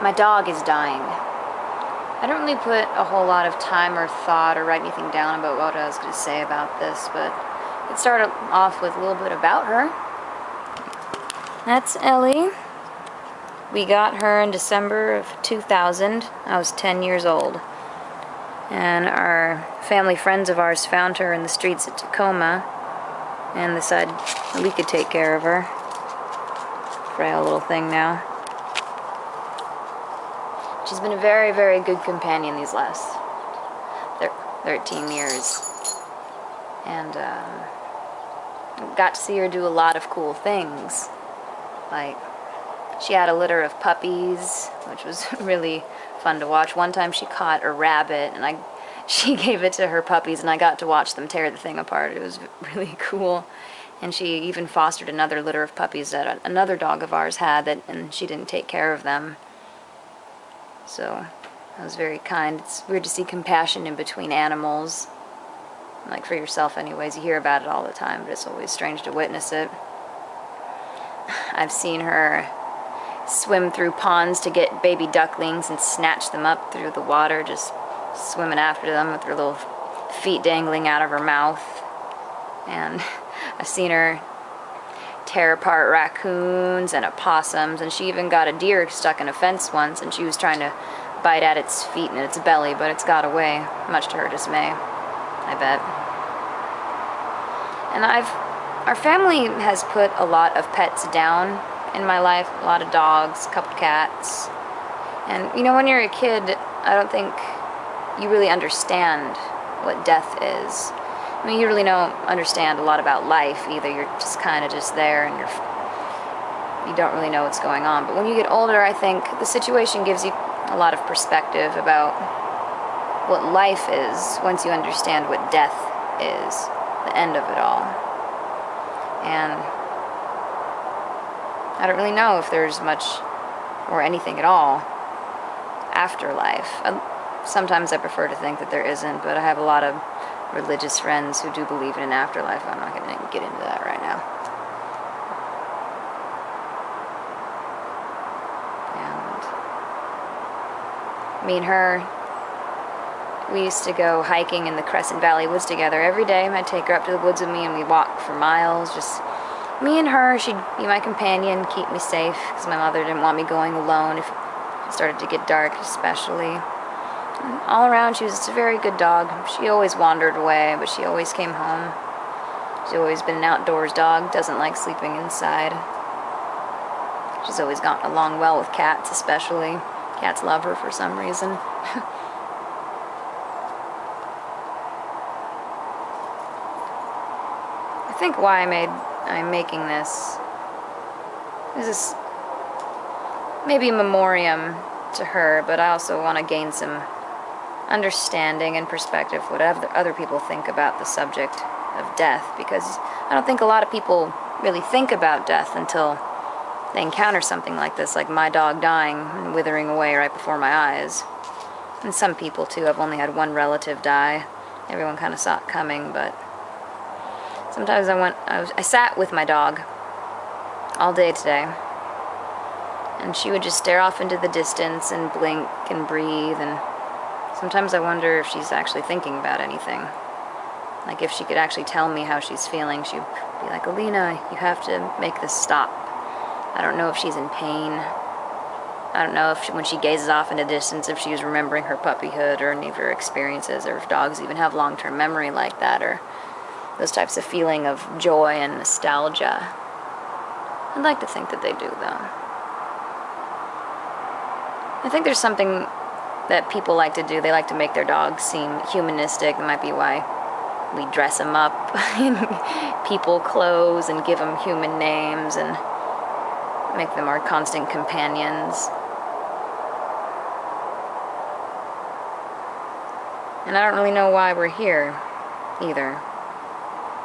My dog is dying. I don't really put a whole lot of time or thought or write anything down about what I was going to say about this, but it started off with a little bit about her. That's Ellie. We got her in December of 2000. I was 10 years old. And our family friends of ours found her in the streets of Tacoma and decided we could take care of her. Frail little thing now. She's been a very, very good companion these last 13 years. And got to see her do a lot of cool things. Like, she had a litter of puppies, which was really fun to watch. One time she caught a rabbit, and she gave it to her puppies, and I got to watch them tear the thing apart. It was really cool. And she even fostered another litter of puppies that another dog of ours had, and she didn't take care of them. So that was very kind. It's weird to see compassion in between animals. Like for yourself anyways, you hear about it all the time, but it's always strange to witness it. I've seen her swim through ponds to get baby ducklings and snatch them up through the water, just swimming after them with her little feet dangling out of her mouth. And I've seen her tear apart raccoons and opossums, and she even got a deer stuck in a fence once, and she was trying to bite at its feet and its belly, but it's got away, much to her dismay, I bet. And our family has put a lot of pets down in my life, a lot of dogs, a couple cats. And you know, when you're a kid, I don't think you really understand what death is. I mean, you really don't understand a lot about life either. You're just kind of just there, and you don't really know what's going on. But when you get older, I think the situation gives you a lot of perspective about what life is once you understand what death is, the end of it all. And I don't really know if there's much or anything at all after life. Sometimes I prefer to think that there isn't, but I have a lot of religious friends who do believe in an afterlife. I'm not going to get into that right now. And me and her, we used to go hiking in the Crescent Valley woods together every day. I'd take her up to the woods with me, and we'd walk for miles, just me and her. She'd be my companion, keep me safe, because my mother didn't want me going alone if it started to get dark, especially. And all around, she was just a very good dog. She always wandered away, but she always came home. She's always been an outdoors dog, doesn't like sleeping inside. She's always gotten along well with cats, especially. Cats love her for some reason. I think why I'm making this is maybe a memoriam to her, but I also want to gain some understanding and perspective what other people think about the subject of death, because I don't think a lot of people really think about death until they encounter something like this, like my dog dying and withering away right before my eyes. And some people too. I've only had one relative die. Everyone kind of saw it coming, but sometimes I sat with my dog all day today, and she would just stare off into the distance and blink and breathe, and sometimes I wonder if she's actually thinking about anything. Like if she could actually tell me how she's feeling, she'd be like, "Alina, you have to make this stop." I don't know if she's in pain. I don't know if when she gazes off in the distance, if she was remembering her puppyhood or any of her experiences, or if dogs even have long-term memory like that, or those types of feeling of joy and nostalgia. I'd like to think that they do, though. I think there's something that people like to do. They like to make their dogs seem humanistic. It might be why we dress them up in people clothes and give them human names and make them our constant companions. And I don't really know why we're here either.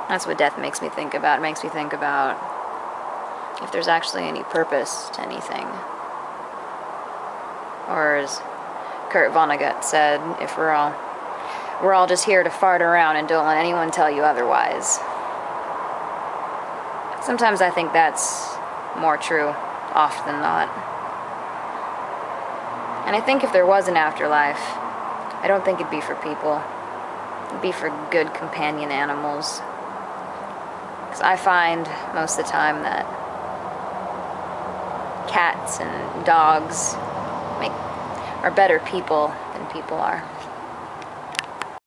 That's what death makes me think about. It makes me think about if there's actually any purpose to anything. Or as Kurt Vonnegut said, if we're all just here to fart around and don't let anyone tell you otherwise. Sometimes I think that's more true, often than not. And I think if there was an afterlife, I don't think it'd be for people. It'd be for good companion animals. Because I find most of the time that cats and dogs are better people than people are.